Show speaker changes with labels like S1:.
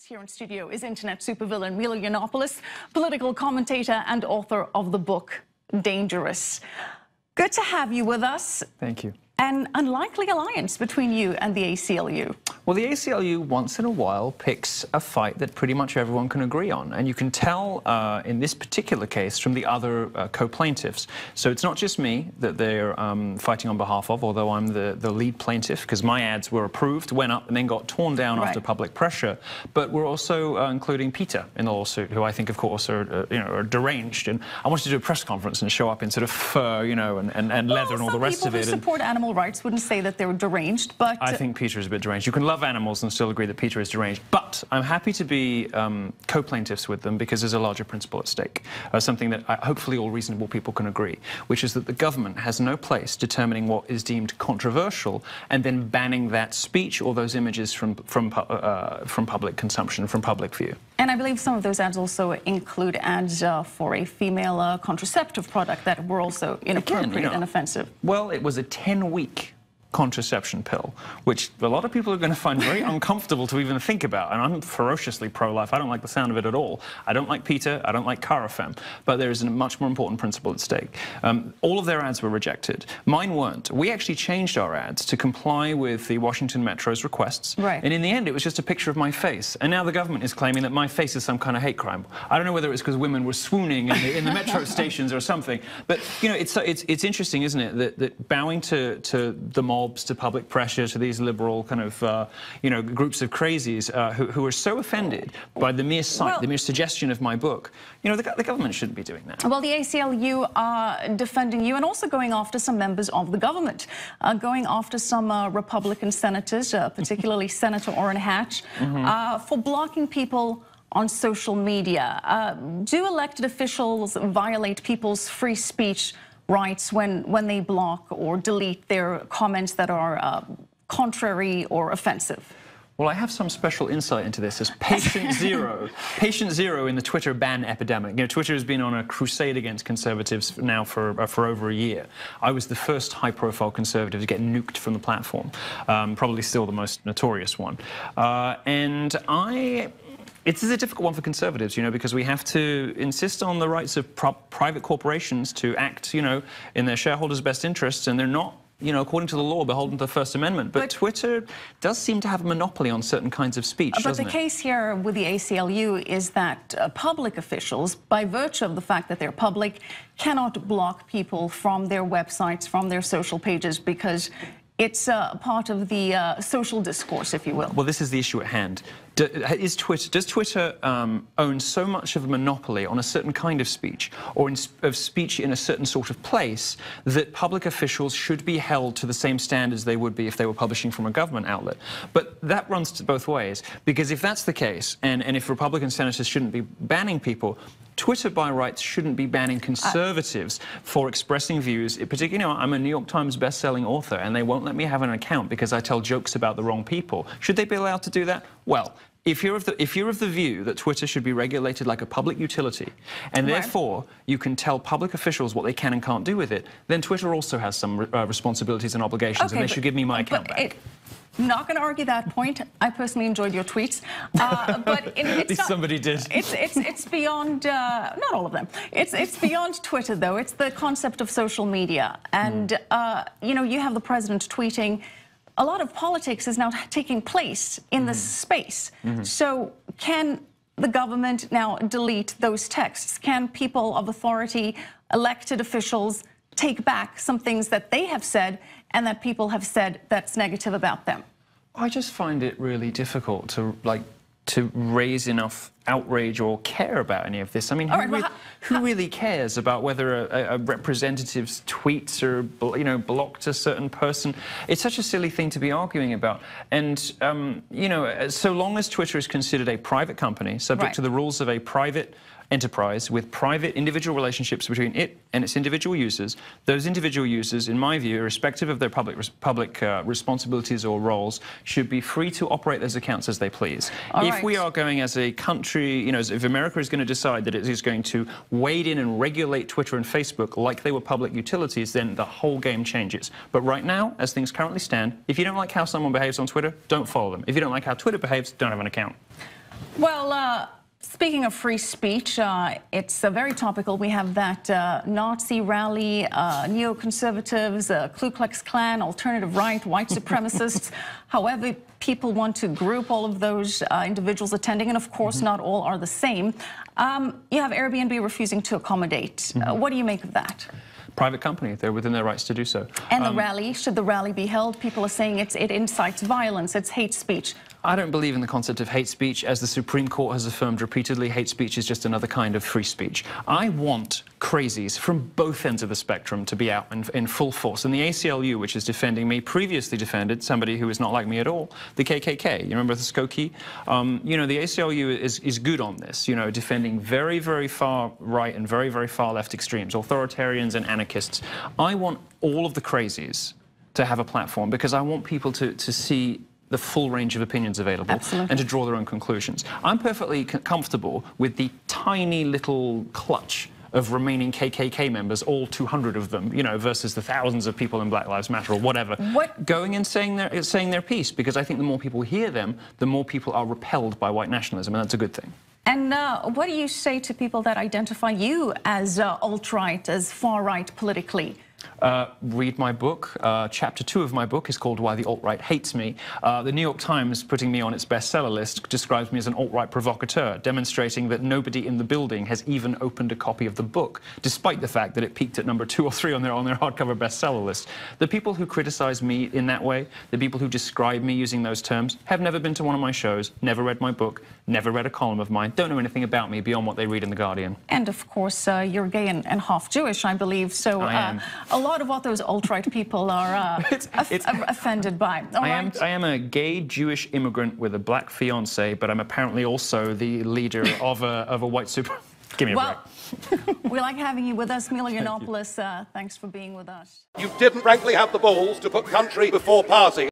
S1: guest here in studio is internet supervillain Milo Yiannopoulos, political commentator and author of the book Dangerous. Good to have you with us.
S2: Thank you.
S1: An unlikely alliance between you and the ACLU.
S2: Well, the ACLU once in a while picks a fight that pretty much everyone can agree on. And you can tell in this particular case from the other co-plaintiffs. So it's not just me that they're fighting on behalf of, although I'm the lead plaintiff, because my ads were approved, went up, and then got torn down after public pressure. But we're also including Peter in the lawsuit, who I think, of course, are deranged. And I wanted to do a press conference and show up in sort of fur, you know, and leather and all the rest of it.
S1: Some people who support animal rights wouldn't say that they're deranged, but...
S2: I think Peter is a bit deranged. You can love animals and still agree that Peter is deranged. But I'm happy to be co-plaintiffs with them because there's a larger principle at stake, something that hopefully all reasonable people can agree, which is that the government has no place determining what is deemed controversial and then banning that speech or those images from public consumption, from public view.
S1: And I believe some of those ads also include ads for a female contraceptive product that were also inappropriate and offensive.
S2: Well, it was a 10-week contraception pill, which a lot of people are going to find very uncomfortable to even think about. And I'm ferociously pro-life. I don't like the sound of it at all. I don't like Peter. I don't like Carafem. But there is a much more important principle at stake. All of their ads were rejected. Mine weren't. We actually changed our ads to comply with the Washington Metro's requests.
S1: Right.
S2: And in the end, it was just a picture of my face. And now the government is claiming that my face is some kind of hate crime. I don't know whether it's because women were swooning in the metro stations or something. But, you know, it's interesting, isn't it, that bowing to the mob, to public pressure, to these liberal kind of, you know, groups of crazies who are so offended by the mere sight, the mere suggestion of my book. You know, the government shouldn't be doing that.
S1: Well, the ACLU are defending you and also going after some members of the government, going after some Republican senators, particularly Senator Orrin Hatch, for blocking people on social media. Do elected officials violate people's free speech rights when they block or delete their comments that are contrary or offensive?
S2: Well, I have some special insight into this as patient zero. Patient zero in the Twitter ban epidemic. You know, Twitter has been on a crusade against conservatives now for over a year. I was the first high-profile conservative to get nuked from the platform, probably still the most notorious one. It's a difficult one for conservatives, you know, because we have to insist on the rights of private corporations to act, you know, in their shareholders' best interests, and they're not, you know, according to the law, beholden to the First Amendment. But Twitter does seem to have a monopoly on certain kinds of speech, doesn't it?
S1: But the case here with the ACLU is that public officials, by virtue of the fact that they're public, cannot block people from their websites, from their social pages, because it's part of the social discourse, if you will.
S2: Well, this is the issue at hand. Does Twitter own so much of a monopoly on a certain kind of speech, or of speech in a certain sort of place, that public officials should be held to the same standards they would be if they were publishing from a government outlet? But that runs both ways, because if that's the case, and if Republican senators shouldn't be banning people, Twitter, by rights, shouldn't be banning conservatives for expressing views. Particularly, you know, I'm a New York Times best-selling author, and they won't let me have an account because I tell jokes about the wrong people. Should they be allowed to do that? Well, if you're of the view that Twitter should be regulated like a public utility, and therefore you can tell public officials what they can and can't do with it, then Twitter also has some responsibilities and obligations, and they should give me my account back.
S1: I'm not going to argue that point. I personally enjoyed your tweets, but
S2: at least somebody did.
S1: It's beyond not all of them. It's beyond Twitter, though. It's the concept of social media, and you know, you have the president tweeting. A lot of politics is now taking place in this space. So can the government now delete those texts? Can people of authority, elected officials, take back some things that they have said and that people have said that's negative about them?
S2: I just find it really difficult to raise enough outrage or care about any of this. I mean, who really cares about whether a representative's tweets are, you know, blocked a certain person? It's such a silly thing to be arguing about. And, you know, so long as Twitter is considered a private company, subject to the rules of a private enterprise with private individual relationships between it and its individual users, those individual users, in my view, irrespective of their public responsibilities or roles, should be free to operate those accounts as they please. If we are going as a country, you know, if America is going to decide that it is going to wade in and regulate Twitter and Facebook like they were public utilities, then the whole game changes. But right now, as things currently stand, if you don't like how someone behaves on Twitter, don't follow them. If you don't like how Twitter behaves, don't have an account.
S1: Well, speaking of free speech, it's very topical. We have that Nazi rally, neoconservatives, Ku Klux Klan, alternative right, white supremacists. However, people want to group all of those individuals attending, and of course, not all are the same. You have Airbnb refusing to accommodate. What do you make of that?
S2: Private company, they're within their rights to do so.
S1: And the rally, should the rally be held? People are saying it incites violence, it's hate speech.
S2: I don't believe in the concept of hate speech. As the Supreme Court has affirmed repeatedly, hate speech is just another kind of free speech. I want crazies from both ends of the spectrum to be out in full force. And the ACLU, which is defending me, previously defended somebody who is not like me at all, the KKK. You remember the Skokie? You know, the ACLU is good on this, you know, defending very, very far right and very, very far left extremes, authoritarians and anarchists. I want all of the crazies to have a platform because I want people to see the full range of opinions available.
S1: Absolutely.
S2: And to draw their own conclusions. I'm perfectly comfortable with the tiny little clutch of remaining KKK members, all 200 of them, you know, versus the thousands of people in Black Lives Matter or whatever, going and saying their piece, because I think the more people hear them, the more people are repelled by white nationalism, and that's a good thing.
S1: And what do you say to people that identify you as alt-right, as far-right politically?
S2: Read my book. Chapter 2 of my book is called Why the Alt-Right Hates Me. The New York Times, putting me on its bestseller list, describes me as an alt-right provocateur, demonstrating that nobody in the building has even opened a copy of the book, despite the fact that it peaked at number 2 or 3 on their hardcover bestseller list. The people who criticize me in that way, the people who describe me using those terms, have never been to one of my shows, never read my book, never read a column of mine, don't know anything about me beyond what they read in The Guardian.
S1: And of course, you're gay and half Jewish, I believe, so
S2: I am.
S1: A lot of what those alt-right people are offended by.
S2: I am a gay Jewish immigrant with a black fiance, but I'm apparently also the leader of a white super. Give me a break.
S1: We like having you with us, Milo Yiannopoulos. Thanks for being with us.
S3: You didn't frankly have the balls to put country before party.